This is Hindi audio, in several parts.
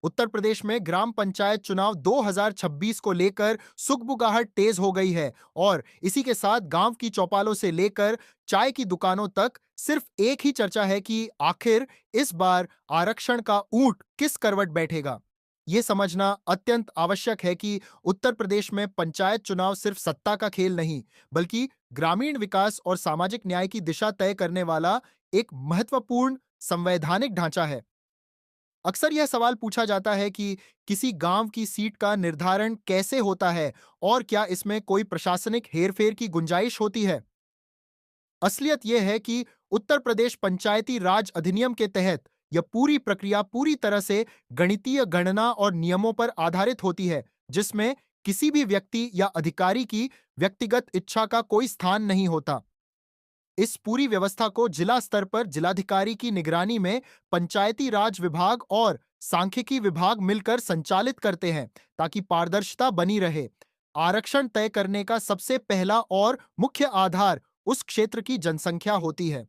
उत्तर प्रदेश में ग्राम पंचायत चुनाव 2026 को लेकर सुगबुगाहट तेज हो गई है और इसी के साथ गांव की चौपालों से लेकर चाय की दुकानों तक सिर्फ एक ही चर्चा है कि आखिर इस बार आरक्षण का ऊंट किस करवट बैठेगा। यह समझना अत्यंत आवश्यक है कि उत्तर प्रदेश में पंचायत चुनाव सिर्फ सत्ता का खेल नहीं, बल्कि ग्रामीण विकास और सामाजिक न्याय की दिशा तय करने वाला एक महत्वपूर्ण संवैधानिक ढांचा है। अक्सर यह सवाल पूछा जाता है कि किसी गांव की सीट का निर्धारण कैसे होता है और क्या इसमें कोई प्रशासनिक हेरफेर की गुंजाइश होती है। असलियत यह है कि उत्तर प्रदेश पंचायती राज अधिनियम के तहत यह पूरी प्रक्रिया पूरी तरह से गणितीय गणना और नियमों पर आधारित होती है, जिसमें किसी भी व्यक्ति या अधिकारी की व्यक्तिगत इच्छा का कोई स्थान नहीं होता। इस पूरी व्यवस्था को जिला स्तर पर जिलाधिकारी की निगरानी में पंचायती राज विभाग और सांख्यिकी विभाग मिलकर संचालित करते हैं, ताकि पारदर्शिता बनी रहे। आरक्षण तय करने का सबसे पहला और मुख्य आधार उस क्षेत्र की जनसंख्या होती है।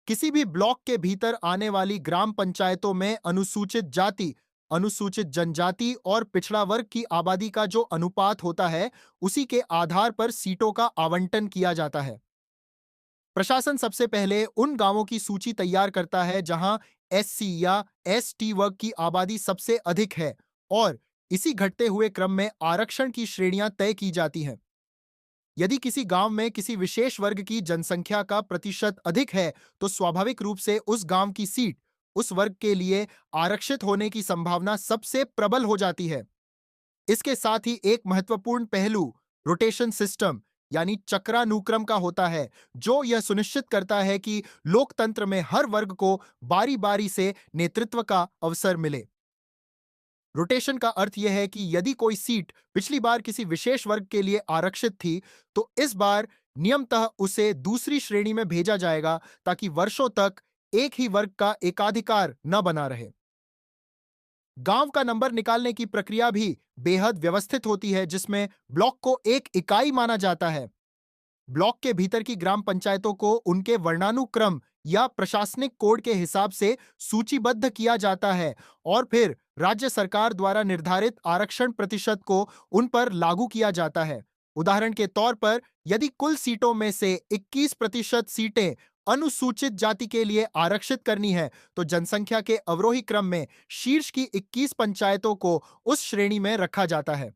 किसी भी ब्लॉक के भीतर आने वाली ग्राम पंचायतों में अनुसूचित जाति, अनुसूचित जनजाति और पिछड़ा वर्ग की आबादी का जो अनुपात होता है, उसी के आधार पर सीटों का आवंटन किया जाता है। प्रशासन सबसे पहले उन गांवों की सूची तैयार करता है जहां एससी या एसटी वर्ग की आबादी सबसे अधिक है और इसी घटते हुए क्रम में आरक्षण की श्रेणियां तय की जाती हैं। यदि किसी गांव में किसी विशेष वर्ग की जनसंख्या का प्रतिशत अधिक है, तो स्वाभाविक रूप से उस गांव की सीट उस वर्ग के लिए आरक्षित होने की संभावना सबसे प्रबल हो जाती है। इसके साथ ही एक महत्वपूर्ण पहलू रोटेशन सिस्टम यानी चक्रानुक्रम का होता है, जो यह सुनिश्चित करता है कि लोकतंत्र में हर वर्ग को बारी बारी से नेतृत्व का अवसर मिले। रोटेशन का अर्थ यह है कि यदि कोई सीट पिछली बार किसी विशेष वर्ग के लिए आरक्षित थी, तो इस बार नियमतः उसे दूसरी श्रेणी में भेजा जाएगा, ताकि वर्षों तक एक ही वर्ग का एकाधिकार न बना रहे। गांव का नंबर निकालने की प्रक्रिया भी बेहद व्यवस्थित होती है, जिसमें ब्लॉक को एक इकाई माना जाता है। ब्लॉक के भीतर की ग्राम पंचायतों को उनके वर्णानुक्रम या प्रशासनिक कोड के हिसाब से सूचीबद्ध किया जाता है और फिर राज्य सरकार द्वारा निर्धारित आरक्षण प्रतिशत को उन पर लागू किया जाता है। उदाहरण के तौर पर, यदि कुल सीटों में से 21% सीटें अनुसूचित जाति के लिए आरक्षित करनी है, तो जनसंख्या के अवरोही क्रम में शीर्ष की 21 पंचायतों को उस श्रेणी में रखा जाता है।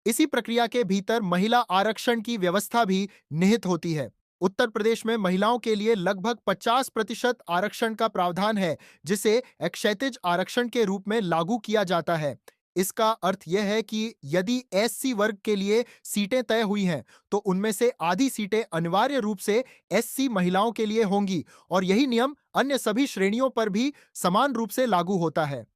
इसी प्रक्रिया के भीतर महिला आरक्षण की व्यवस्था भी निहित होती है। उत्तर प्रदेश में महिलाओं के लिए लगभग 50% आरक्षण का प्रावधान है, जिसे क्षैतिज आरक्षण के रूप में लागू किया जाता है। इसका अर्थ यह है कि यदि एससी वर्ग के लिए सीटें तय हुई हैं, तो उनमें से आधी सीटें अनिवार्य रूप से एससी महिलाओं के लिए होंगी और यही नियम अन्य सभी श्रेणियों पर भी समान रूप से लागू होता है।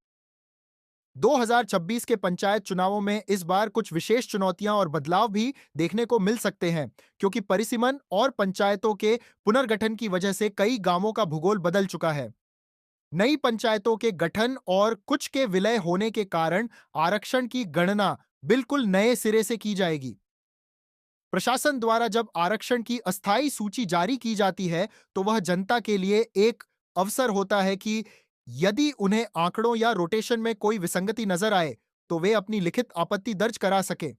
2026 के पंचायत चुनावों में इस बार कुछ विशेष चुनौतियां और बदलाव भी देखने को मिल सकते हैं, क्योंकि परिसीमन और पंचायतों के पुनर्गठन की वजह से कई गांवों का भूगोल बदल चुका है। नई पंचायतों के गठन और कुछ के विलय होने के कारण आरक्षण की गणना बिल्कुल नए सिरे से की जाएगी। प्रशासन द्वारा जब आरक्षण की अस्थायी सूची जारी की जाती है, तो वह जनता के लिए एक अवसर होता है कि यदि उन्हें आंकड़ों या रोटेशन में कोई विसंगति नजर आए, तो वे अपनी लिखित आपत्ति दर्ज करा सके।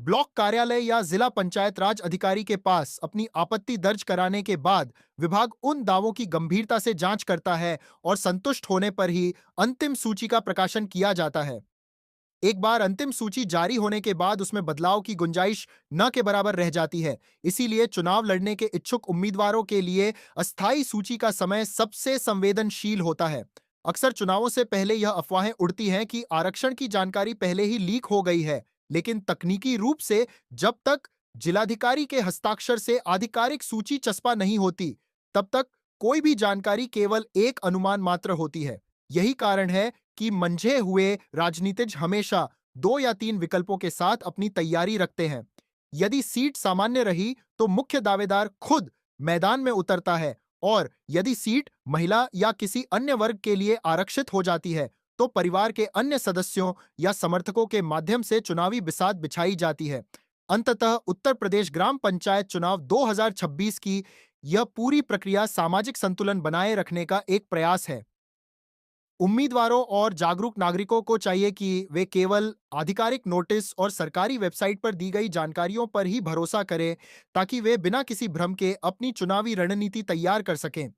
ब्लॉक कार्यालय या जिला पंचायत राज अधिकारी के पास अपनी आपत्ति दर्ज कराने के बाद विभाग उन दावों की गंभीरता से जांच करता है और संतुष्ट होने पर ही अंतिम सूची का प्रकाशन किया जाता है। एक बार अंतिम सूची जारी होने के बाद उसमें बदलाव की गुंजाइश न के बराबर रह जाती है। इसीलिए चुनाव लड़ने के इच्छुक उम्मीदवारों के लिए अस्थायी सूची का समय सबसे संवेदनशील होता है। अक्सर चुनावों से पहले यह अफवाहें उड़ती हैं कि आरक्षण की जानकारी पहले ही लीक हो गई है, लेकिन तकनीकी रूप से जब तक जिलाधिकारी के हस्ताक्षर से आधिकारिक सूची चस्पा नहीं होती, तब तक कोई भी जानकारी केवल एक अनुमान मात्र होती है। यही कारण है कि मंझे हुए राजनीतिज हमेशा 2 या 3 विकल्पों के साथ अपनी तैयारी रखते हैं। यदि सीट सामान्य रही, तो मुख्य दावेदार खुद मैदान में उतरता है और यदि सीट महिला या किसी अन्य वर्ग के लिए आरक्षित हो जाती है, तो परिवार के अन्य सदस्यों या समर्थकों के माध्यम से चुनावी बिसात बिछाई जाती है। अंततः उत्तर प्रदेश ग्राम पंचायत चुनाव 2026 की यह पूरी प्रक्रिया सामाजिक संतुलन बनाए रखने का एक प्रयास है। उम्मीदवारों और जागरूक नागरिकों को चाहिए कि वे केवल आधिकारिक नोटिस और सरकारी वेबसाइट पर दी गई जानकारियों पर ही भरोसा करें, ताकि वे बिना किसी भ्रम के अपनी चुनावी रणनीति तैयार कर सकें।